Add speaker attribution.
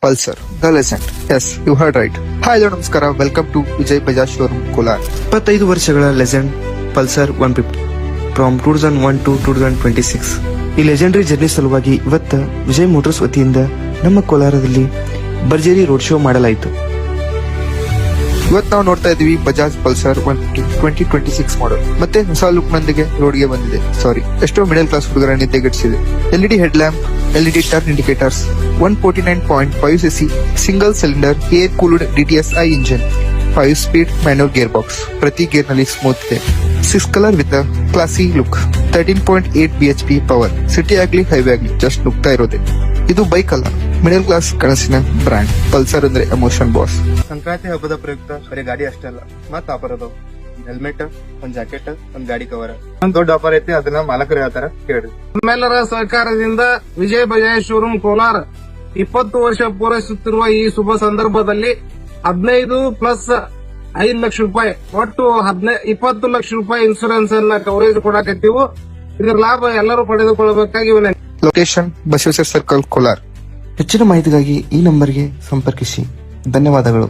Speaker 1: Pulsar, the legend. Yes, you heard right. Hi, hello, ನಮಸ್ಕಾರ. Welcome to Vijay Bajaj showroom Kolar.
Speaker 2: 25 ವರ್ಷಗಳ legend Pulsar 150 from 2001 to 2026. ಈ legendary journey ಸಲುವಾಗಿ ಇವತ್ತು Vijay motors ವತಿಯಿಂದ ನಮ್ಮ ಕೋಲಾರದಲ್ಲಿ ಭರ್ಜರಿ ರೋಡ್ ಶೋ ಮಾಡಲಾಯಿತು.
Speaker 1: ಇವತ್ತು ನಾವು ನೋಡ್ತಾ ಇದೀವಿ ಬಜಾಜ್ ಪಲ್ಸರ್ 2026 ಮಾಡೆಲ್. ಮತ್ತೆ ಹೊಸ ಲುಕ್ ನೊಂದಿಗೆ ರೋಡ್ಗೆ ಬಂದಿದೆ. ಎಷ್ಟೋ ಮಿಡಲ್ ಕ್ಲಾಸ್ ಹುಡುಗರ ನಿದ್ದೆಗೆಡಿಸಿದೆ. LED head lamp, LED turn indicators, 149.5 cc single cylinder air cooled DTSI engine, 5 speed manual gear box, ಪ್ರತಿ ಗೇರ್ ನಲ್ಲಿ ಸ್ಮೂತ್ ಇದೆ. 6 colour with classy look, 13.8 BHP power. City ಆಗ್ಲಿ ಹೈವೇ ಆಗ್ಲಿ ಜಸ್ಟ್ ನುಗ್ತಾ ಇರೋದೆ. ಇದು ಬೈಕ್ ಅಲ್ಲ, ಮಿಡಲ್ ಕ್ಲಾಸ್ ಕನಸಿನ ಬ್ರ್ಯಾಂಡ್. ಪಲ್ಸರ್ ಅಂದ್ರೆ ಎಮೋಷನ್ ಬಾಸ್.
Speaker 3: ಸಂಕ್ರಾಂತಿ ಹಬ್ಬದ ಪ್ರಯುಕ್ತ ಬರೀ ಗಾಡಿ ಅಷ್ಟೇ ಅಲ್ಲ, ಮತ್ ಆಫರ್ ಅದಾವ. ಹೆಲ್ಮೆಟ್, ಒಂದ್ ಜಾಕೆಟ್, ಒಂದ್ ಗಾಡಿ ಕವರ್, ಒಂದ್ ದೊಡ್ಡ ಆಫರ್ ಐತಿ. ಅದನ್ನ ಮಾಲಕರು ಹೇಳ್ತಾರ ಕೇಳ್ರಿ.
Speaker 4: ನಮ್ಮೆಲ್ಲರ ಸಹಕಾರದಿಂದ ವಿಜಯ್ ಬಜಾಜ್ ಶೋರೂಮ್ ಕೋಲಾರ 20 ವರ್ಷ ಪೂರೈಸುತ್ತಿರುವ ಈ ಶುಭ ಸಂದರ್ಭದಲ್ಲಿ 15 ಪ್ಲಸ್ 5 ಲಕ್ಷ ರೂಪಾಯಿ ಒಟ್ಟು 20 ಲಕ್ಷ ರೂಪಾಯಿ ಇನ್ಸೂರೆನ್ಸ್ ಅನ್ನ ಕವರೇಜ್ ಕೊಡಾಕತ್ತೀವಿ. ಇದರ ಲಾಭ ಎಲ್ಲರೂ ಪಡೆದುಕೊಳ್ಳಬೇಕಾಗಿ ವಿನಂತಿ.
Speaker 1: Location Basaveshwara circle Kolar.
Speaker 2: ಹೆಚ್ಚಿನ ಮಾಹಿತಿಗಾಗಿ ಈ ನಂಬರ್ಗೆ ಸಂಪರ್ಕಿಸಿ. ಧನ್ಯವಾದಗಳು.